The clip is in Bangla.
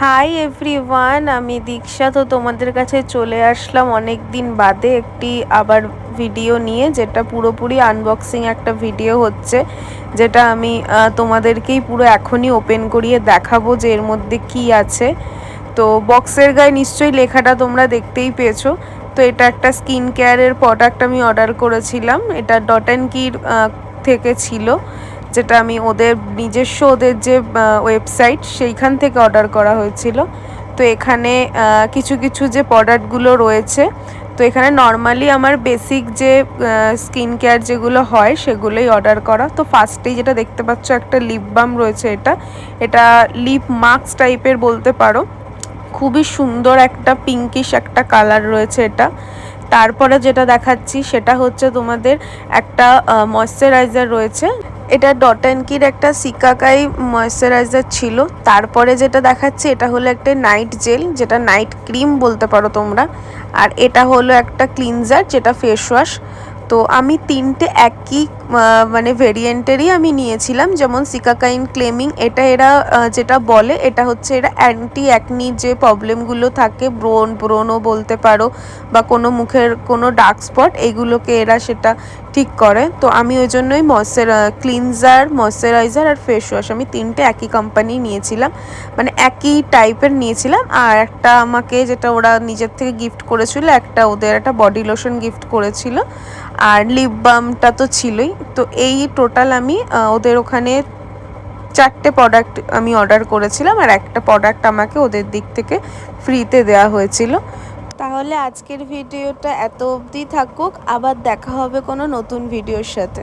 হাই এভরিওয়ান, আমি দীক্ষা। তো তোমাদের কাছে চলে আসলাম অনেক দিন বাদে একটি আবার ভিডিও নিয়ে, যেটা পুরোপুরি আনবক্সিং একটা ভিডিও হচ্ছে, যেটা আমি তোমাদেরকেই পুরো এখনই ওপেন করিয়ে দেখাবো যে এর মধ্যে কি আছে। তো বক্সের গায়ে নিশ্চয়ই লেখাটা তোমরা দেখতেই পেয়েছো। তো এটা একটা স্কিন কেয়ারের প্রোডাক্ট আমি অর্ডার করেছিলাম। এটা ডট অ্যান্ড কির থেকে ছিল, যেটা আমি ওদের যে ওয়েবসাইট সেইখান থেকে অর্ডার করা হয়েছিল। তো এখানে কিছু কিছু যে প্রোডাক্টগুলো রয়েছে, তো এখানে নর্মালি আমার বেসিক যে স্কিন কেয়ার যেগুলো হয় সেগুলোই অর্ডার করা। তো ফার্স্টেই যেটা দেখতে পাচ্ছ, একটা লিপ বাম রয়েছে। এটা লিপ মাস্ক টাইপের বলতে পারো। খুবই সুন্দর একটা পিঙ্কিশ একটা কালার রয়েছে এটা। তারপরে যেটা দেখাচ্ছি সেটা হচ্ছে তোমাদের একটা ময়শ্চারাইজার রয়েছে। এটা ডট অ্যান্ড কির একটা সিকাকাই ময়শ্চারাইজার ছিল। তারপরে যেটা দেখাচ্ছি এটা হলো একটা নাইট জেল, যেটা নাইট ক্রিম বলতে পারো তোমরা। আর এটা হলো একটা ক্লিনজার, যেটা ফেস ওয়াশ। তো আমি তিনটে একই মানে ভেরিয়েন্টেরই আমি নিয়েছিলাম। যেমন সিকাকাইন ক্লেমিং, এটা এরা যেটা বলে, এটা হচ্ছে এরা অ্যান্টি অ্যাকনি যে প্রবলেমগুলো থাকে, ব্রণও বলতে পারো, বা কোনো মুখের কোনো ডার্ক স্পট, এইগুলোকে এরা সেটা ঠিক করে। তো আমি ওই জন্যই ক্লিনজার, ময়শ্চারাইজার আর ফেস ওয়াশ আমি তিনটে একই কোম্পানি নিয়েছিলাম, মানে একই টাইপের নিয়েছিলাম। আর একটা আমাকে যেটা ওরা নিজের থেকে গিফট করেছিল, ওদের একটা বডি লোশন গিফট করেছিল। আর লিপ বামটা তো ছিলই। তো এই টোটাল আমি ওদের ওখানে 4টে প্রোডাক্ট আমি অর্ডার করেছিলাম, আর একটা প্রোডাক্ট আমাকে ওদের দিক থেকে ফ্রিতে দেওয়া হয়েছিল। তাহলে আজকের ভিডিওটা এত অবধি থাকুক, আবার দেখা হবে কোনো নতুন ভিডিওর সাথে।